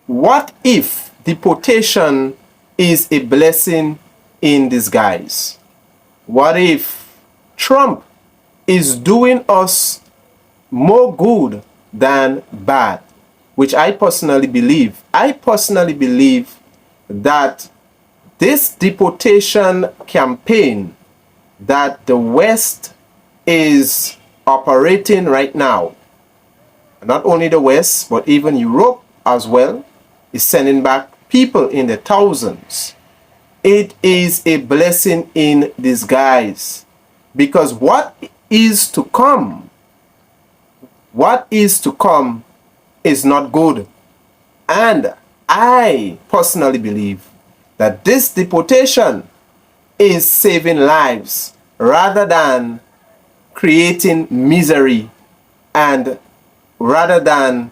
What if deportation is a blessing in disguise? What if Trump is doing us more good than bad? Which I personally believe. I personally believe that this deportation campaign that the West is operating right now, not only the West, but even Europe as well, is sending back people in the thousands. It is a blessing in disguise, because what is to come is not good. And I personally believe that this deportation is saving lives rather than creating misery, and rather than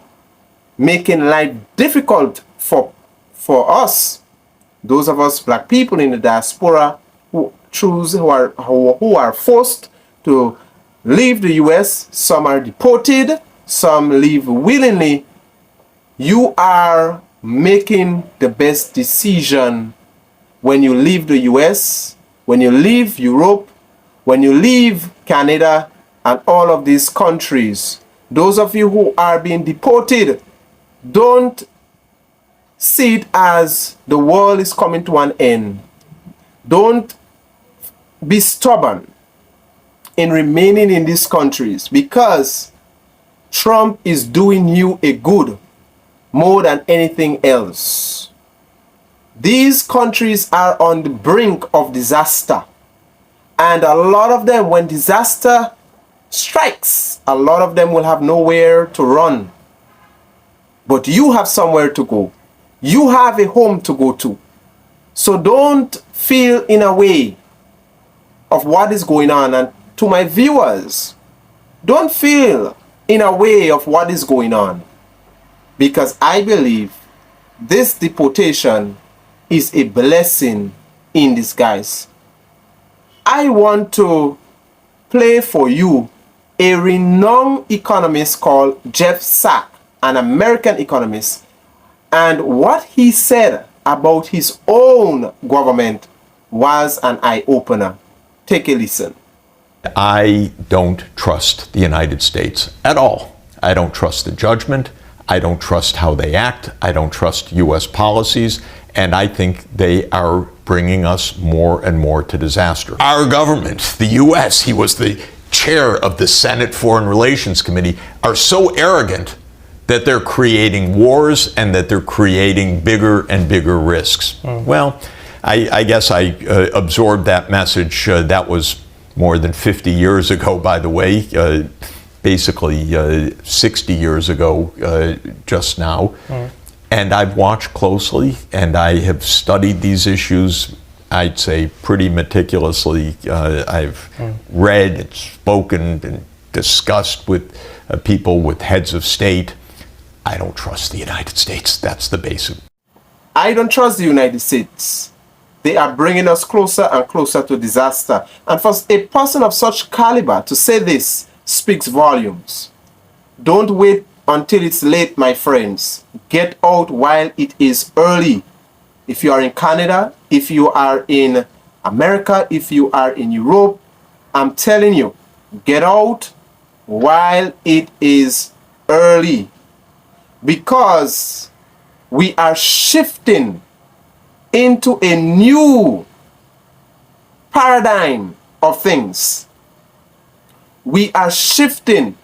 making life difficult for us, those of us black people in the diaspora who are forced to leave the US. Some are deported, some leave willingly. You are making the best decision when you leave the US, when you leave Europe, when you leave Canada and all of these countries. Those of you who are being deported, don't see it as the world is coming to an end. Don't be stubborn in remaining in these countries, because Trump is doing you a good more than anything else. These countries are on the brink of disaster. And a lot of them, when disaster strikes, a lot of them will have nowhere to run. But you have somewhere to go. You have a home to go to. So don't feel in a way of what is going on. And to my viewers, don't feel in a way of what is going on. Because I believe this deportation is a blessing in disguise. I want to play for you a renowned economist called Jeff Sachs, an American economist, and what he said about his own government was an eye-opener. Take a listen. I don't trust the United States at all. I don't trust the judgment. I don't trust how they act. I don't trust U.S. policies. And I think they are bringing us more and more to disaster. Our government, the U.S., he was the chair of the Senate Foreign Relations Committee, are so arrogant that they're creating wars and that they're creating bigger and bigger risks. Well, I guess I absorbed that message. That was more than 50 years ago, by the way, basically 60 years ago just now. And I've watched closely, and I have studied these issues, I'd say, pretty meticulously. I've read and spoken and discussed with people, with heads of state. I don't trust the United States. That's the basic. I don't trust the United States. They are bringing us closer and closer to disaster. And for a person of such caliber to say this speaks volumes. Don't wait until it's late, my friends. Get out while it is early. If you are in Canada, if you are in America, if you are in Europe, I'm telling you, get out while it is early. Because we are shifting into a new paradigm of things. We are shifting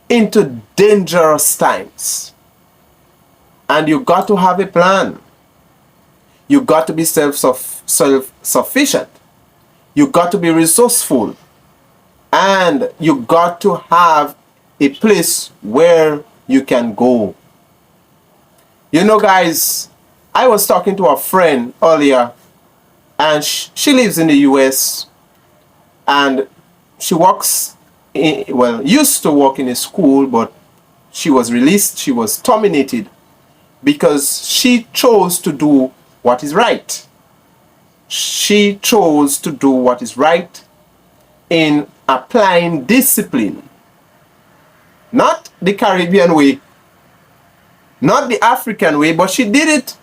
into dangerous times. And you got to have a plan. You got to be self-sufficient. You got to be resourceful. And you got to have a place where you can go. You know, guys, I was talking to a friend earlier, and she lives in the US, and she works used to work in a school, but she was released. She was terminated because she chose to do what is right. She chose to do what is right in applying discipline. Not the Caribbean way, Not the African way, but she did it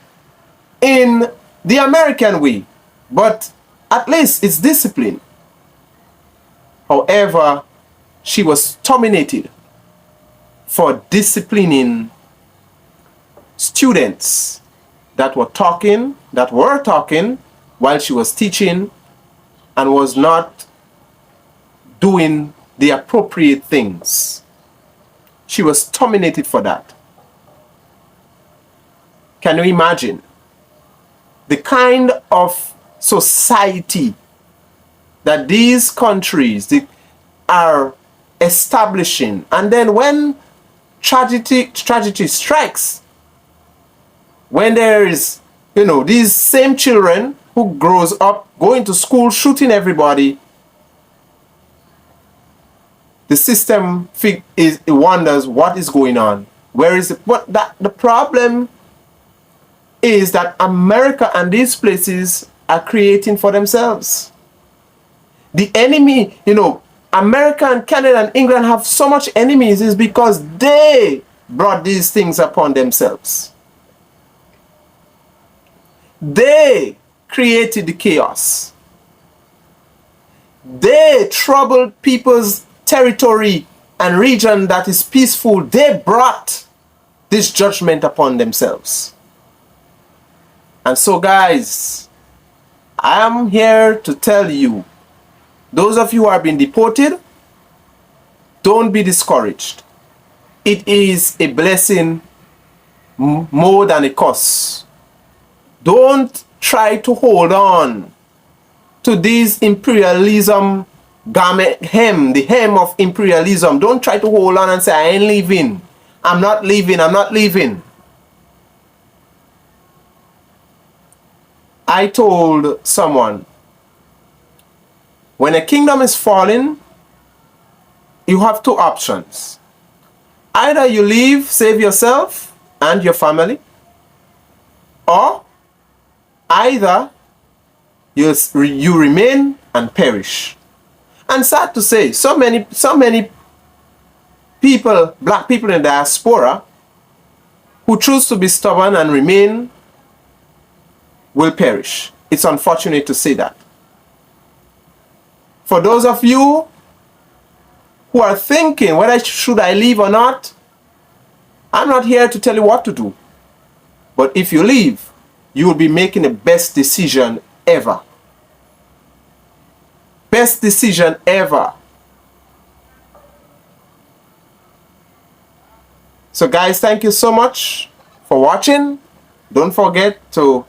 in the American way. But at least it's discipline. However, she was terminated for disciplining students that were talking while she was teaching and was not doing the appropriate things. She was terminated for that. Can you imagine the kind of society that these countries are establishing? And then when tragedy strikes, when there is, these same children who grows up going to school shooting everybody, the system wonders what is going on. Where is it? But the problem is that America and these places are creating for themselves. The enemy, America and Canada and England have so much enemies is because they brought these things upon themselves. They created the chaos. They troubled people's territory and region that is peaceful. They brought this judgment upon themselves. And so, guys, I am here to tell you, those of you who are being deported, don't be discouraged. It is a blessing more than a curse. Don't try to hold on to this imperialism garment hem, the hem of imperialism. Don't try to hold on and say, I ain't leaving. I'm not leaving. I'm not leaving. I told someone, when a kingdom is falling, you have two options. Either you leave, save yourself and your family, or either you remain and perish. And sad to say, so many people, black people in the diaspora, who choose to be stubborn and remain will perish. It's unfortunate to say that. For those of you who are thinking whether should I leave or not, I'm not here to tell you what to do. But if you leave, you will be making the best decision ever. Best decision ever. So guys, thank you so much for watching. Don't forget to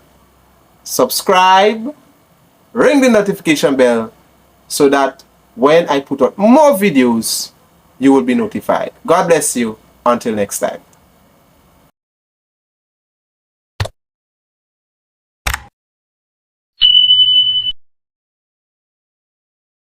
subscribe, ring the notification bell so that when I put out more videos, you will be notified. God bless you. Until next time.